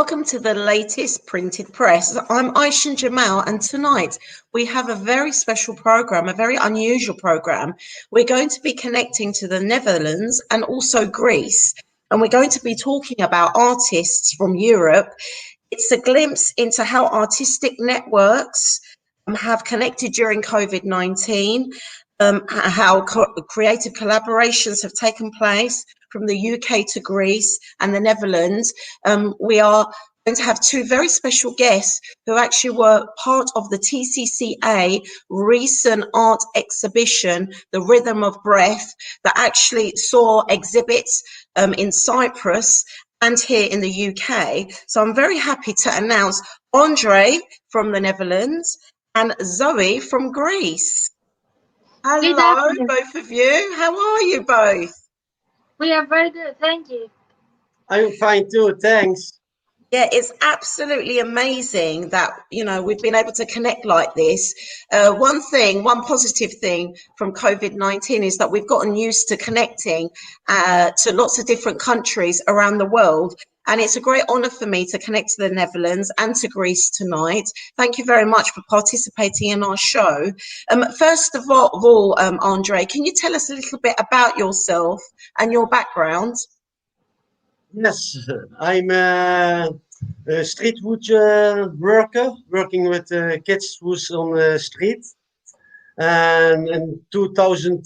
welcome to the latest printed press. I'm Aysen Djemal, and tonight we have a very special program, a very unusual program. We're going to be connecting to the Netherlands and also Greece, and we're going to be talking about artists from Europe. It's a glimpse into how artistic networks have connected during COVID-19, how creative collaborations have taken place from the UK to Greece and the Netherlands. We are going to have two very special guests who actually were part of the TCCA recent art exhibition, The Rhythm of Breath, that actually saw exhibits in Cyprus and here in the UK. So I'm very happy to announce Adrie from the Netherlands and Zoe from Greece. Hello, both of you. How are you both? We are very good, thank you. I'm fine too, thanks. Yeah, it's absolutely amazing that, you know, we've been able to connect like this. One positive thing from COVID-19 is that we've gotten used to connecting to lots of different countries around the world. And it's a great honor for me to connect to the Netherlands and to Greece tonight. Thank you very much for participating in our show. First of all, Adrie, can you tell us a little bit about yourself and your background? Yes, I'm a street food worker, working with kids who's on the street. And in 2000,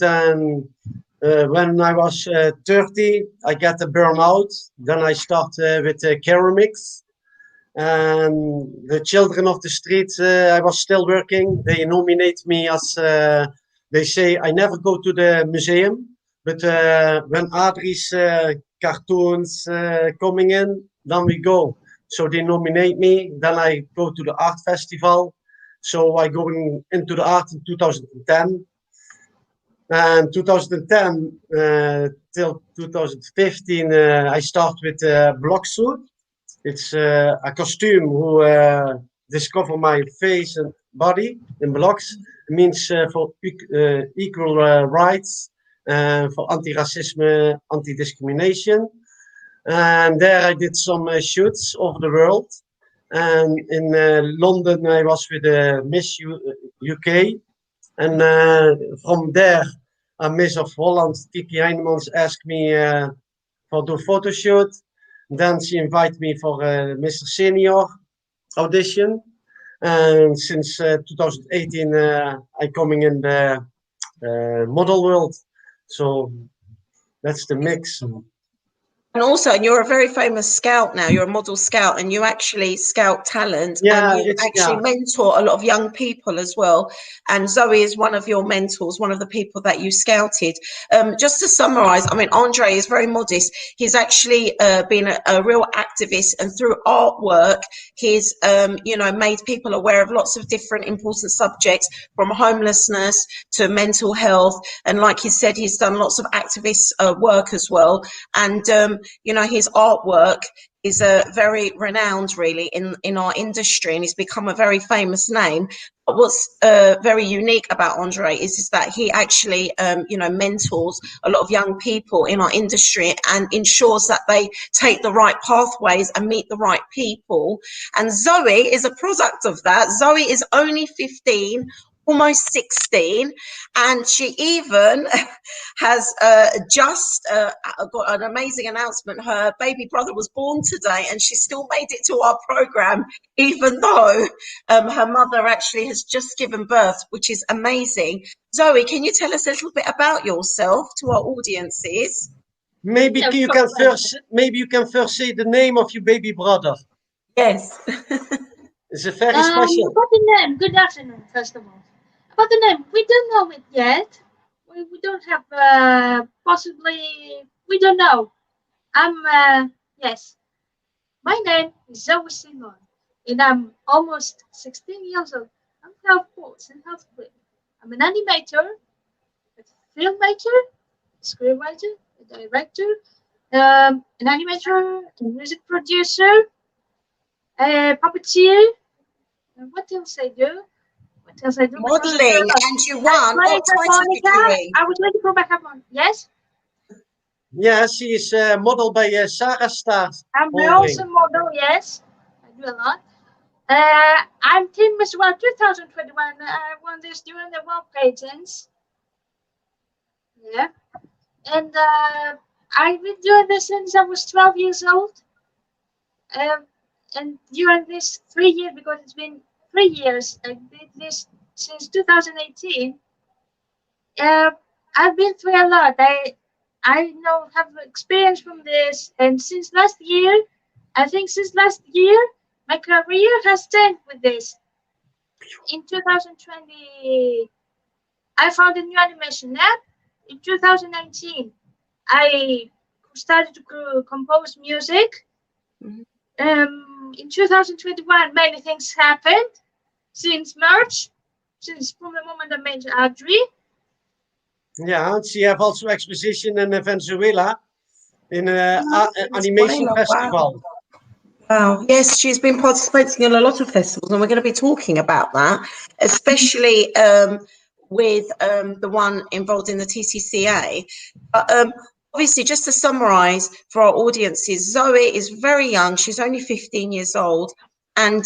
when I was 30, I got a burnout. Then I started with ceramics. And the children of the street, I was still working. They nominate me as, they say, I never go to the museum. But when Adrie's cartoons coming in, then we go. So they nominate me. Then I go to the art festival. So I going into the art in 2010. And 2010 till 2015, I start with a block suit. It's a costume who discover my face and body in blocks. It means for equal rights, for anti-racism, anti-discrimination. And there I did some shoots over the world. And in London, I was with Miss UK. And from there, a Miss of Holland, Kiki Heinemans, asked me for the photo shoot. Then she invited me for Mr. Senior audition. And since 2018, I'm coming in the model world. So that's the mix. And also, and you're a very famous scout now. You're a model scout, and you actually scout talent. Yeah, and you actually mentor a lot of young people as well. And Zoe is one of your mentors, one of the people that you scouted. Just to summarize, I mean, Adrie is very modest. He's actually been a real activist, and through artwork, he's you know, made people aware of lots of different important subjects, from homelessness to mental health. And like he said, he's done lots of activist work as well. And you know, his artwork is very renowned really in our industry, and he's become a very famous name. But what's very unique about Adrie is that he actually you know, mentors a lot of young people in our industry and ensures that they take the right pathways and meet the right people. And Zoe is a product of that. Zoe is only 15, almost 16, and she even has just got an amazing announcement. Her baby brother was born today, and she still made it to our program, even though her mother actually has just given birth, which is amazing. Zoe, can you tell us a little bit about yourself to our audiences? Maybe you can first say the name of your baby brother. Yes. It's a very special. About the name, good afternoon, first of all. About the name, we don't know it yet. We don't have, possibly, we don't know. Yes. My name is Zoe Szymon, and I'm almost 16 years old. I'm half Polish and half Greek. I'm an animator, a filmmaker, a screenwriter, a director, an animator, a music producer, a puppeteer. What else I do? Modeling, and you won. What title did you win? I was waiting for my harmonica. Yes? Yeah, she is modeled by Sarah Staat. I'm also model, yes. do a lot. I'm Team Miss World 2021. I won this during the World Pageants. Yeah. And I've been doing this since I was 12 years old. And during this 3 years, because it's been 3 years, I did this since 2018. I've been through a lot. I have experience from this, and since last year, my career has changed with this. In 2020, I found a new animation app. In 2019, I started to compose music. In 2021, many things happened since March, from the moment I met Adrie. Yeah, she have also exposition in Venezuela in an animation festival. Wow. Yes, she's been participating in a lot of festivals, and we're going to be talking about that, especially with the one involved in the TCCA. Obviously, just to summarize for our audiences, Zoe is very young. She's only 15 years old, and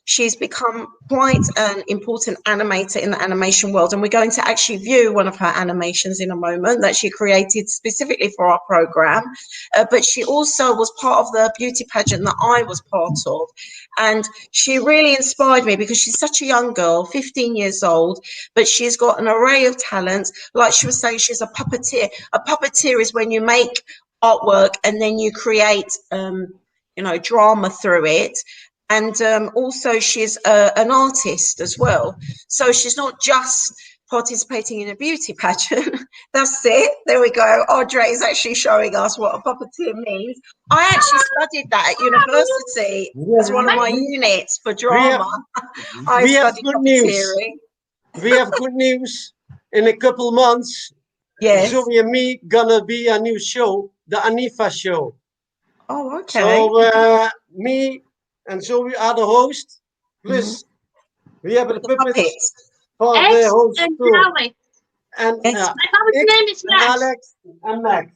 she's become quite an important animator in the animation world. And we're going to actually view one of her animations in a moment that she created specifically for our program. But she also was part of the beauty pageant that I was part of. And she really inspired me because she's such a young girl, 15 years old, but she's got an array of talents. Like she was saying, she's a puppeteer. A puppeteer is when you make artwork and then you create, drama through it. And also she's an artist as well. So she's not just participating in a beauty pageant. That's it. There we go. Adrie is actually showing us what a puppeteer means. I actually studied that at university as one of my units for drama. We have good news. We have good news. In a couple months, yes, Zoe and me gonna be a new show, the Anifa show. Oh, okay. So me and Zoe are the host. Plus, we have the puppets for the host and too. And my puppet's name is Max. Alex and Max.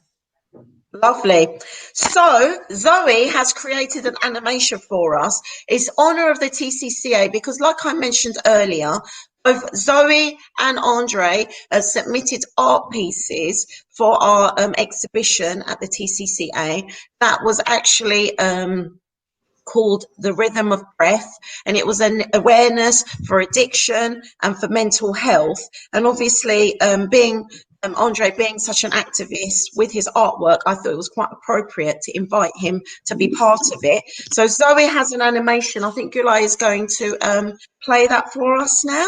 Lovely. So Zoe has created an animation for us. It's honor of the TCCA because, like I mentioned earlier, both Zoe and Adrie submitted art pieces for our exhibition at the TCCA. That was actually called The Rhythm of Breath, and it was an awareness for addiction and for mental health. And obviously Adrie being such an activist with his artwork, I thought it was quite appropriate to invite him to be part of it. So Zoe has an animation. I think Gulay is going to play that for us now.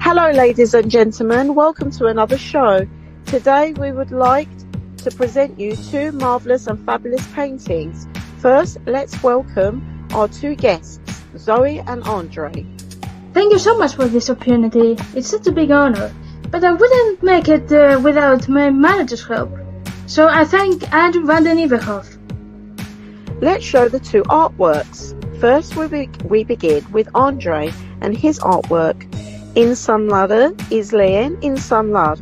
Hello ladies and gentlemen, welcome to another show. Today we would like to present you two marvellous and fabulous paintings. First, let's welcome our two guests, Zoe and Adrie. Thank you so much for this opportunity. It's such a big honor, but I wouldn't make it without my manager's help. So I thank Adrie Van De Nieuwenhof. Let's show the two artworks. First, we begin with Adrie and his artwork. İnsanları izleyen insanlar.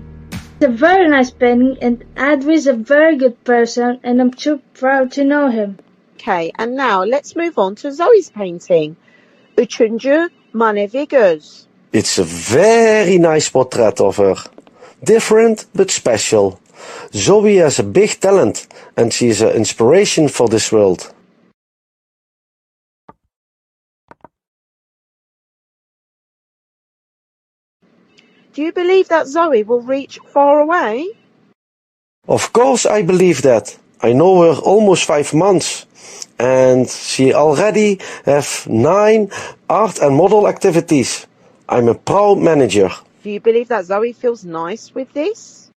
It's a very nice painting, and Adrie is a very good person, and I'm too proud to know him. Okay, and now let's move on to Zoe's painting. Üçüncü Manevi Göz. It's a very nice portrait of her. Different but special. Zoe has a big talent, and she is an inspiration for this world. Do you believe that Zoe will reach far away? Of course I believe that. I know her almost 5 months, and she already have 9 art and model activities. I'm a proud manager. Do you believe that Zoe feels nice with this?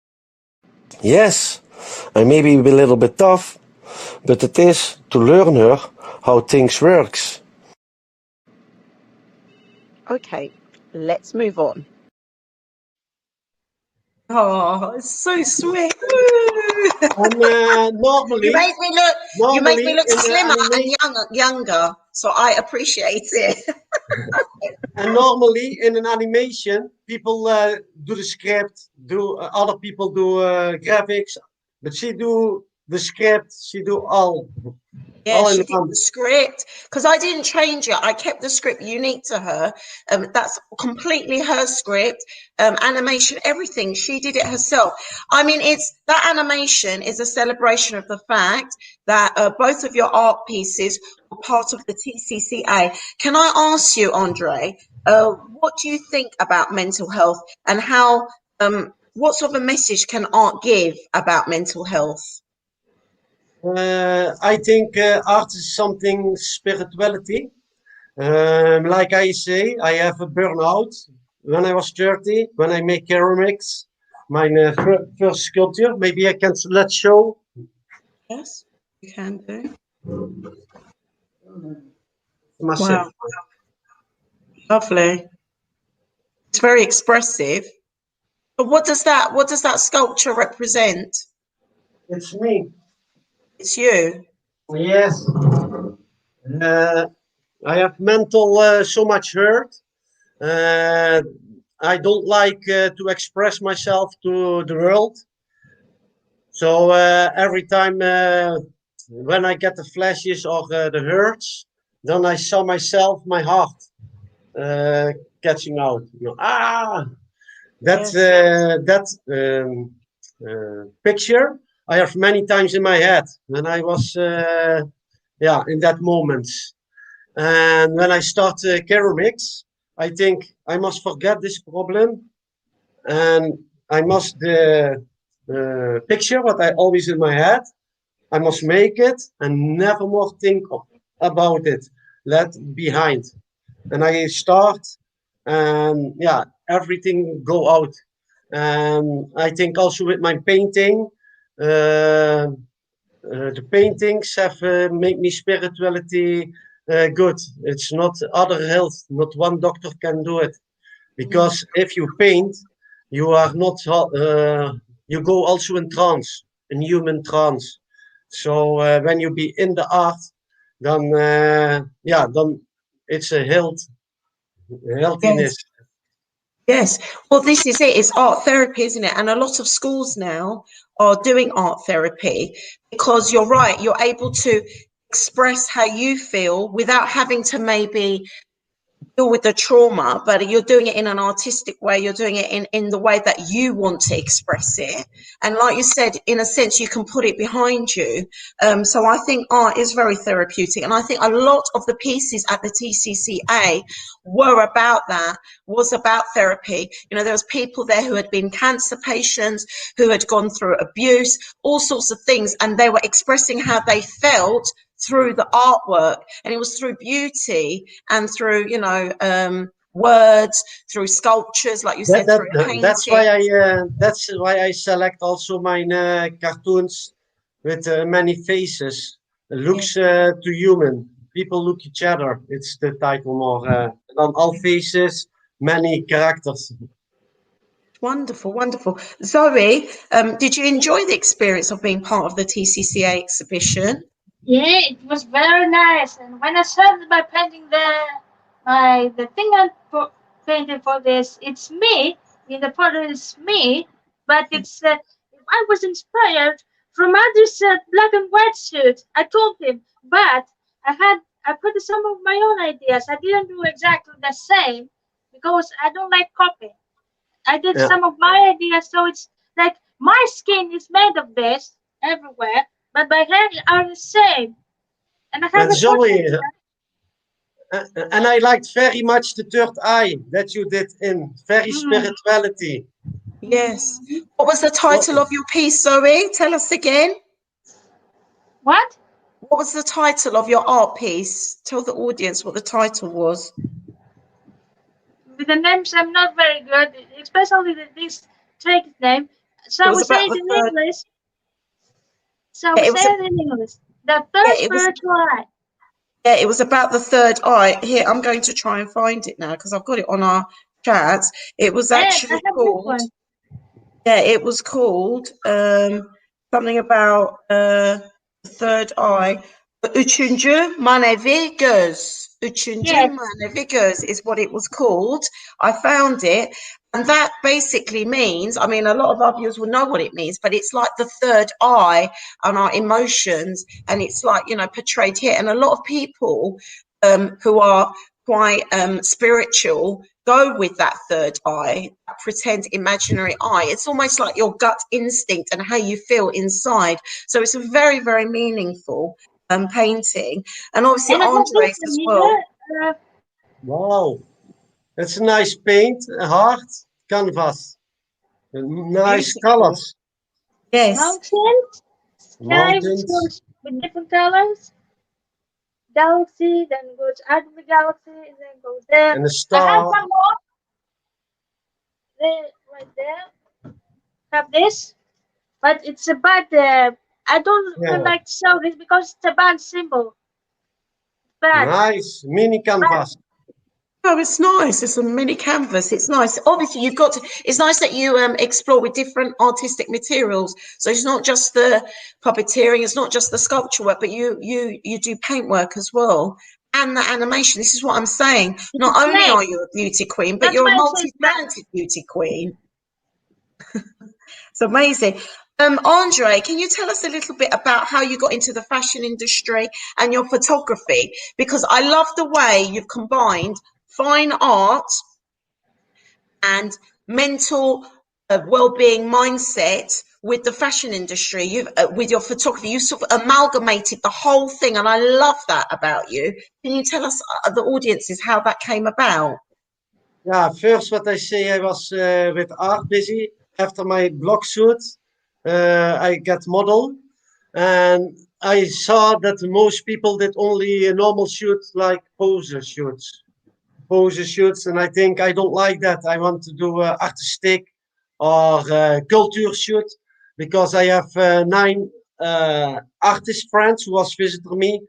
Yes, I may be a little bit tough, but it is to learn her how things works. Okay, let's move on. Oh, it's so sweet. And normally, you make me look slimmer and and younger, so I appreciate it. And normally in an animation, people do the script, other people do graphics, but she do the script, she do all Yeah, in she did one. the script because I didn't change it. I kept the script unique to her. That's completely her script, animation, everything. She did it herself. I mean, it's that animation is a celebration of the fact that both of your art pieces were part of the TCCA. Can I ask you, Andre, what do you think about mental health and how? What sort of a message can art give about mental health? I think art is something spirituality. Like I say, I have a burnout when I was 30, when I make ceramics, my first sculpture. Maybe I can let's show. Yes, you can do. Myself. Wow, lovely. It's very expressive. But what does that sculpture represent? It's me. It's you. Yes. I have mental so much hurt. I don't like to express myself to the world. So every time when I get the flashes or the hurts, then I saw myself, my heart catching out. That picture I have many times in my head when I was in that moment. And when I start ceramics, I think I must forget this problem and I must picture what I always in my head. I must make it and never more think about it. Let behind. And I start and everything go out. And I think also with my painting, the paintings have made me spirituality good. It's not other health. Not one doctor can do it. Because if you paint, you are not, you go also in trance, in human trance. So when you be in the art, then, then it's a healthiness. Yes. Yes. Well, this is it. It's art therapy, isn't it? And a lot of schools now are doing art therapy because you're right. You're able to express how you feel without having to maybe deal with the trauma, but you're doing it in an artistic way. You're doing it in the way that you want to express it. And like you said, in a sense, you can put it behind you. So I think art is very therapeutic. And I think a lot of the pieces at the TCCA were about that, was about therapy. You know, there was people there who had been cancer patients, who had gone through abuse, all sorts of things, and they were expressing how they felt through the artwork, and it was through beauty and through words, through sculptures, like you said, through painting. That's why I select also my cartoons with many faces. It looks to human. People look each other. It's the title more. On all faces, many characters. Wonderful, wonderful. Zoe, did you enjoy the experience of being part of the TCCA exhibition? Yeah, it was very nice. And when I started by painting the thing I painted for this, it's me. In the photo, it's me, but it's I was inspired from Adrie's black and white suit. I told him, but I put some of my own ideas. I didn't do exactly the same because I don't like copy. I did Yeah. some of my ideas, so it's like my skin is made of this everywhere, but my hair are the same. And I have And a Zoe, portrait. and I liked very much the third eye that you did in very spirituality. Yes. What was the title of your piece, Zoe? Tell us again. What? What was the title of your art piece? Tell the audience what the title was. With the names, I'm not very good, especially this trick name. So It we was say about it the in third. English. So Yeah, we it was. say it in English. The Yeah, third it was. spiritual eye. Yeah, it was about the third eye. Here, I'm going to try and find it now because I've got it on our chat. It was Yes, I actually have this called. one. Yeah, it was called something about the third eye. Üçüncü manevi göz. Yes. Figures is what it was called. I found it. And that basically means, I mean, a lot of our viewers will know what it means, but it's like the third eye on our emotions. And it's like, you know, portrayed here. And a lot of people who are quite spiritual go with that third eye, that pretend imaginary eye. It's almost like your gut instinct and how you feel inside. So it's a very, very meaningful painting. And obviously And I got this Andre's one as well. here. Wow, that's a nice paint, a hard canvas, nice Beautiful. colors, Yes. Mountains, sky mountains, with different colors, galaxy, then goes out of the galaxy, and then goes there. and a I have star. one more there, right there. Have this, but it's about the. I don't Yeah, really like to show this because it's a bad symbol. Bad. nice mini canvas. Oh, it's nice. It's a mini canvas. It's nice. Obviously, you've got to. It's nice that you explore with different artistic materials. So it's not just the puppeteering. It's not just the sculpture work, but you do paintwork as well, and the animation. This is what I'm saying. Not only Play. are you a beauty queen, but That's you're a why I say bad. multi-talented beauty queen. It's amazing. Andre, can you tell us a little bit about how you got into the fashion industry and your photography? Because I love the way you've combined fine art and mental well-being mindset with the fashion industry. You've with your photography, you sort of amalgamated the whole thing, and I love that about you. Can you tell us, the audiences, how that came about? Yeah, first what I say, I was with art busy. After my blog shoot, I got model, and I saw that most people did only a normal shoot like pose shoots, and I think I don't like that. I want to do artistic or culture shoot because I have 9 artist friends who was visiting me,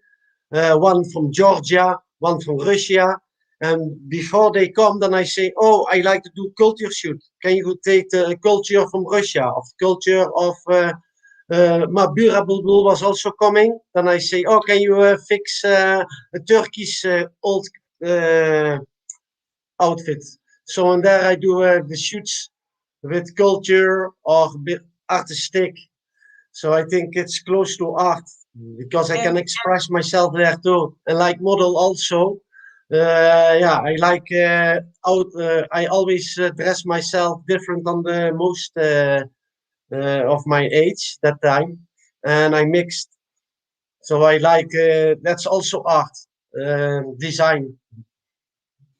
one from Georgia, one from Russia. And before they come, then I say, oh, I like to do culture shoot. Can you take the culture from Russia, of culture of Mabura Bulbul was also coming. Then I say, oh, can you fix a Turkish old outfit? So and there I do the shoots with culture or artistic. So I think it's close to art because I can express myself there too. And like model also, yeah, I like I always dress myself different than the most of my age that time, and I mixed. So I like that's also art, design.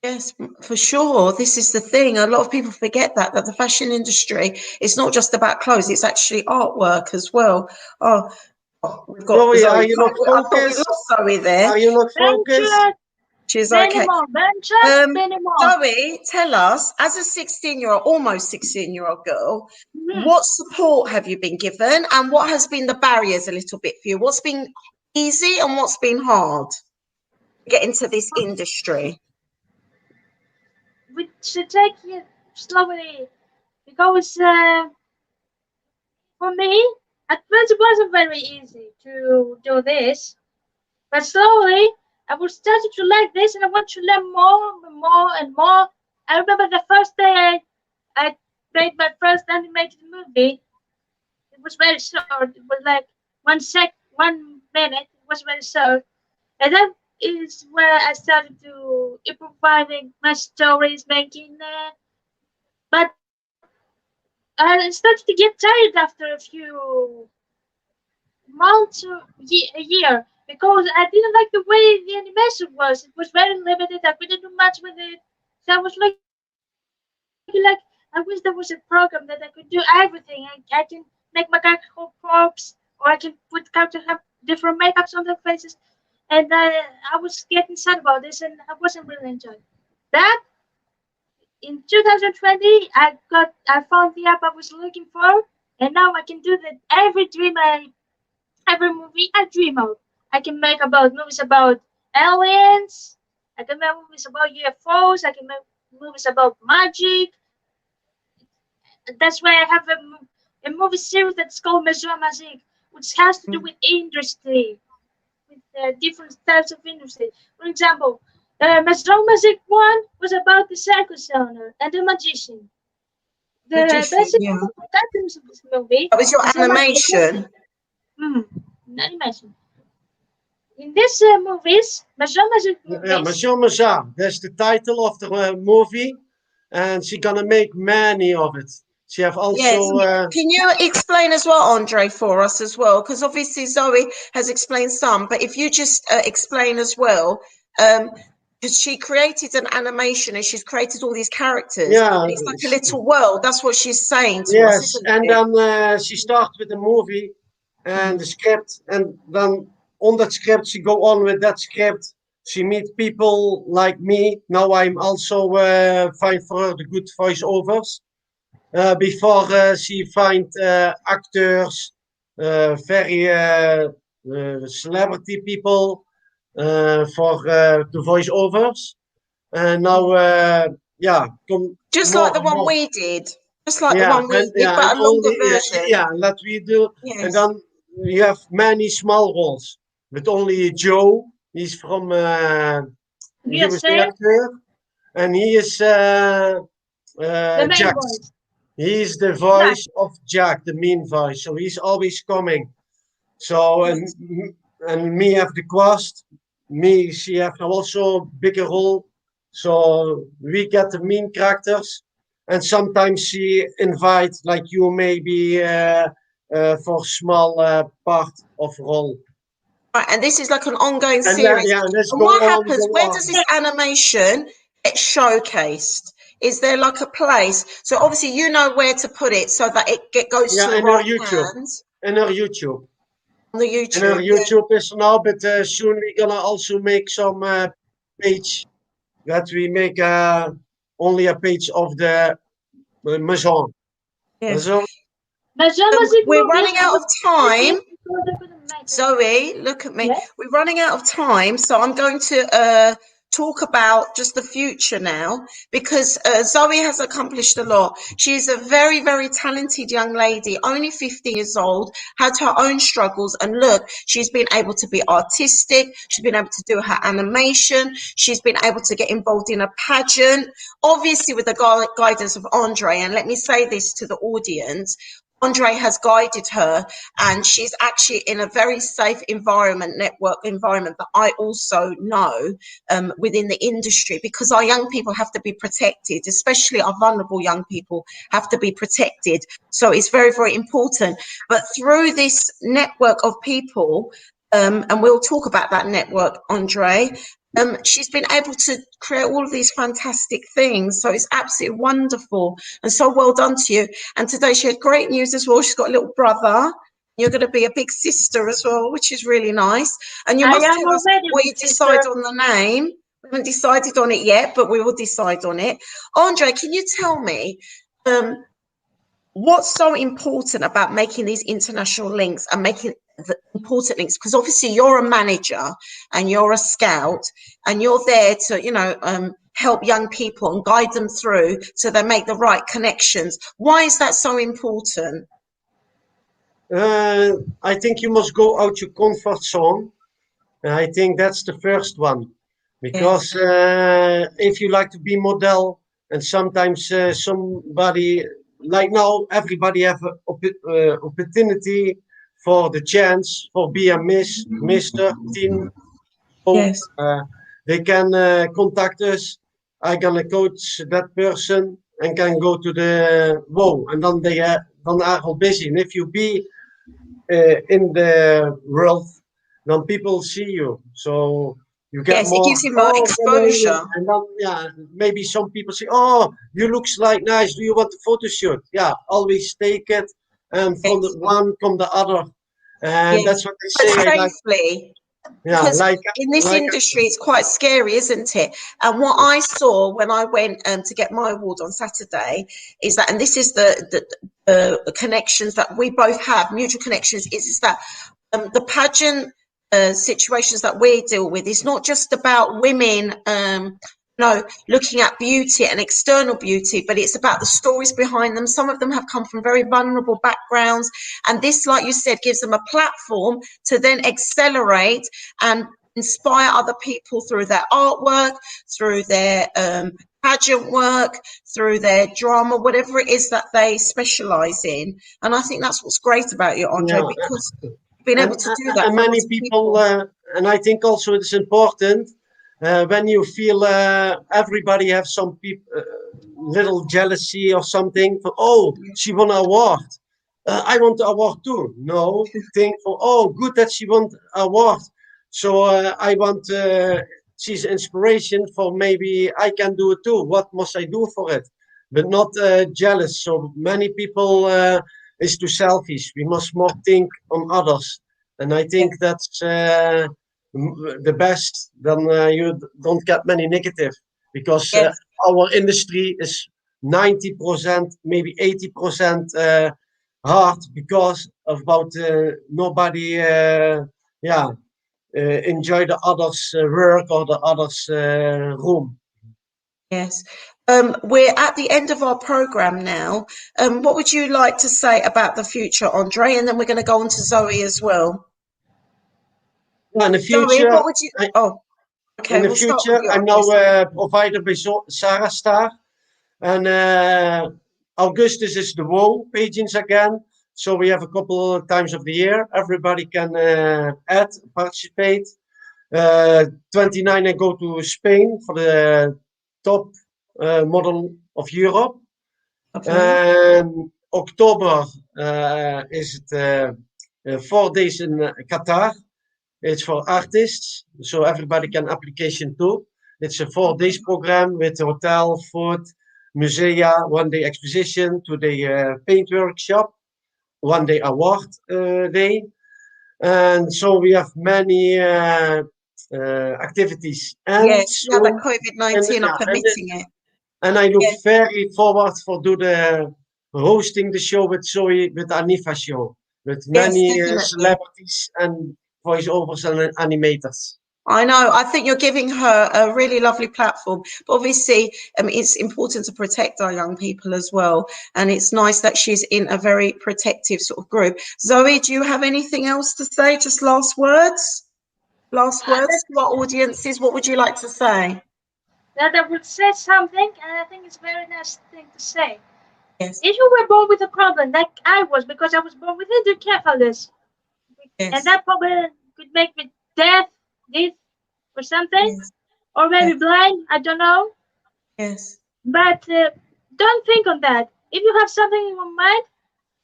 Yes, for sure. This is the thing. A lot of people forget that the fashion industry is not just about clothes, it's actually artwork as well. Oh, we've got Zoe, are Zoe. you not I thought we focused? lost Zoe there. Are you not focused? Venture, She's many okay. more. Venture, Um, many more. Zoe, tell us, as a 16-year-old, almost 16-year-old girl, Mhm. what support have you been given and what has been the barriers a little bit for you? What's been easy and what's been hard to get into this industry? We should take it slowly because for me, at first it wasn't very easy to do this, but slowly I was starting to like this and I want to learn more and more and more. I remember the first day I made my first animated movie. It was very short. It was like 1 minute. It was very short. And that is where I started to improvising my stories, making but I started to get tired after a few months or a year because I didn't like the way the animation was. It was very limited. I couldn't do much with it. So I was like I wish there was a program that I could do everything. I can make my character whole corpse, or I can put characters have different makeups on their faces. And I was getting sad about this, and I wasn't really enjoying that. In 2020, I found the app I was looking for, and now I can do that every movie I dream of. I can make about movies about aliens. I can make movies about UFOs. I can make movies about magic. That's why I have a movie series that's called Maison Magique, which has to do with industry, with different types of industry. For example, My Zoe Magic one was about the circus owner and the magician. The Magician, basic yeah. protagonists of this movie. That was your is a animation. Animation. In this movies, Zoe Magic Yeah, movies. Maja, that's the title of the movie, and she gonna make many of it. She have Yes. also Can you explain as well, Andre, for us as well? Because obviously Zoe has explained some, but if you just explain as well, because she created an animation and she's created all these characters. yeah, It's like a little world. That's what she's saying to us, yes, isn't and it? then she starts with the movie and the script, and then on that script she go on with that script. She meet people like me. Now I'm also find for her the good voiceovers. Before she find actors, very celebrity people for the voiceovers. And now, yeah, come Just more like the and one more. we did. Just like the Yeah, one we and did, yeah, and but a longer only version. yeah, that we do. And Yes. then you have many small roles, but only Joe. He's from he was the USA, actor, and he is the main Jack. voice. He's the Yeah. voice of Jack, the main voice. So he's always coming. So and me have the cast. Me, she have also bigger role. So we get the main characters, and sometimes she invite like you maybe for small part of role. Right, and this is like an ongoing And series. yeah, let's And go what on, happens? go Where on. does this animation get showcased? Is there like a place? So obviously you know where to put it so that it goes to Yeah, the in her right YouTube. hands In her YouTube. on the And our YouTube. Yeah. YouTube is now, but soon we're gonna also make some page that we make only a page of the Maison. Yeah. So The Zoe Magic We're movies running out of time. because they couldn't make it. Zoe, look at me. Yes. We're running out of time, so I'm going to talk about just the future now because Zoe has accomplished a lot. She's a very, very talented young lady, only 15 years old, had her own struggles, and look, she's been able to be artistic. She's been able to do her animation. She's been able to get involved in a pageant, obviously with the guidance of Andre. And let me say this to the audience. Andre has guided her, and she's actually in a very safe network environment that I also know within the industry, because our young people have to be protected, especially our vulnerable young people have to be protected. So it's very, very important. But through this network of people, and we'll talk about that network, Andre, she's been able to create all of these fantastic things. So it's absolutely wonderful and so well done to you. And today she had great news as well. She's got a little brother. You're going to be a big sister as well, which is really nice. And you I must am tell us already before big you decide sister. on the name. We haven't decided on it yet, but we will decide on it. Andre, can you tell me what's so important about making these international links and making the important links? Because obviously you're a manager and you're a scout and you're there to, help young people and guide them through so they make the right connections. Why is that so important? I think you must go out your comfort zone. I think that's the first one, because if you like to be model, and sometimes somebody like now everybody have an opportunity for the chance for be a Miss, Mister, Teen. Yes. They can contact us. I gonna coach that person and can go to the whoa, and then they then are all busy. And if you be in the world, then people see you. So you get Yes, it more. gives you more Oh, exposure. and then yeah, maybe some people say, "Oh, you looks like nice. Do you want a photo shoot?" Yeah, always take it, and from the one come the other, and Yes, that's what but they say. I like, safely. yeah, Because in this like industry, it's quite scary, isn't it? And what I saw when I went to get my award on Saturday is that, and this is the connections that we both have, mutual connections, is that the pageant situations that we deal with is not just about women looking at beauty and external beauty, but it's about the stories behind them. Some of them have come from very vulnerable backgrounds, and this, like you said, gives them a platform to then accelerate and inspire other people through their artwork, through their pageant work, through their drama, whatever it is that they specialize in. And I think that's what's great about you, Andre, Yeah. because you've been able to do that. And for many lots of people, and I think also it's important when you feel everybody have some people little jealousy or something for, oh, she won an award. I want the award too. No, think for, oh, good that she won an award. So I want, she's inspiration for maybe I can do it too. What must I do for it? But not jealous. So many people is too selfish. We must more think on others. And I think that's the best. Then you don't get many negative because our industry is 90%, maybe 80% hard because of about nobody enjoy the others work or the others room. Yes. We're at the end of our program now. What would you like to say about the future, Andre? And then we're going to go on to Zoe as well. In the Zoe, future, what would you? Okay. in the We'll start future, with you, I'm Andre. now provided by Sarah Star, and Augustus is the WoW Pageants again. So we have a couple of times of the year. Everybody can participate. 29, I go to Spain for the top model of Europe. And October is it 4 days in Qatar. It's for artists, so everybody can application too. It's a 4 days program with hotel, food, musea, 1 day exposition, 2 day paint workshop, 1 day award day. And so we have many activities. And yes, now that COVID-19 are permitting it. And I look very forward for do the hosting the show with Zoe, with Anifa show, with many celebrities and voiceovers and animators. I know. I think you're giving her a really lovely platform. But obviously, it's important to protect our young people as well. And it's nice that she's in a very protective sort of group. Zoe, do you have anything else to say? Just last words? Last words to our audiences. What would you like to say? That I would say something, and I think it's a very nice thing to say. Yes. If you were born with a problem, like I was, because I was born with hydrocephalus, and that problem could make me deaf or something, or maybe blind, I don't know. Yes. But don't think on that. If you have something in your mind,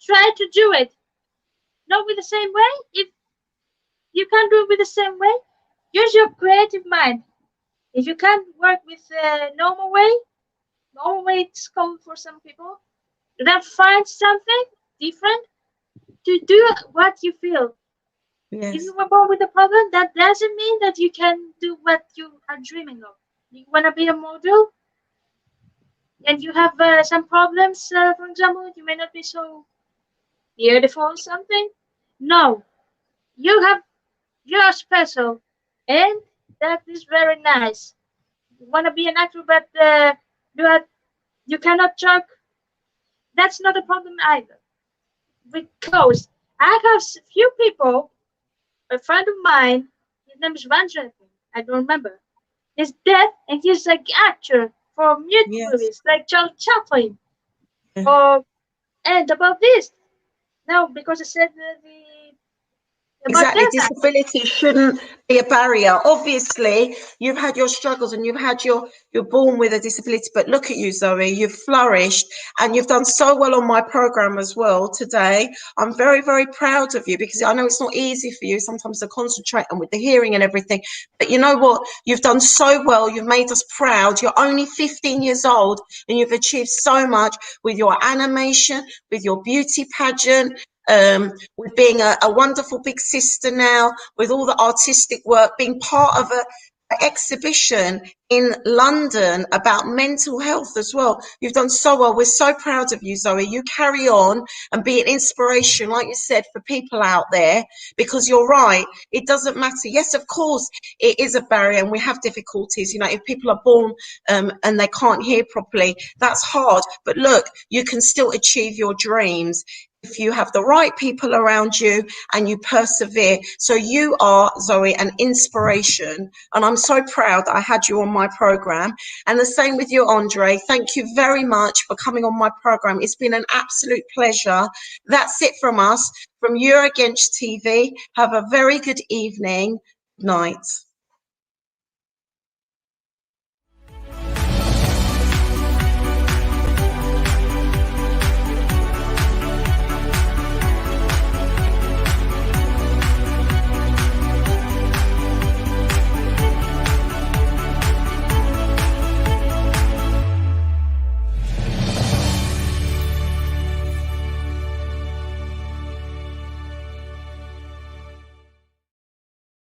try to do it. Not with the same way. If you can't do it with the same way, use your creative mind. If you can't work with normal way it's called for some people, then find something different to do what you feel. Yes. If you were born with a problem, that doesn't mean that you can do what you are dreaming of. You want to be a model, and you have some problems, for example, you may not be so beautiful or something. No, you're special, and that is very nice. You want to be an actor, but you cannot talk. That's not a problem either. Because I have few people, a friend of mine, his name is Van I don't remember. He's deaf and he's like actor for mute movies like Charles Chaplin. And about this, no, because I said exactly, disability shouldn't be a barrier. Obviously, you've had your struggles and you're born with a disability, but look at you, Zoe, you've flourished and you've done so well on my program as well today. I'm very, very proud of you because I know it's not easy for you sometimes to concentrate on with the hearing and everything, but you know what? You've done so well. You've made us proud. You're only 15 years old and you've achieved so much with your animation, with your beauty pageant, with being a wonderful big sister now, with all the artistic work, being part of an exhibition in London about mental health as well. You've done so well. We're so proud of you, Zoe. You carry on and be an inspiration, like you said, for people out there, because you're right. It doesn't matter. Yes, of course, it is a barrier and we have difficulties. You know, if people are born and they can't hear properly, that's hard. But look, you can still achieve your dreams. if you have the right people around you and you persevere. So you are, Zoe, an inspiration, and I'm so proud that I had you on my program. And the same with you, Andre. Thank you very much for coming on my program. It's been an absolute pleasure. That's it from us, from Eurogainst TV. Have a very good evening. Night.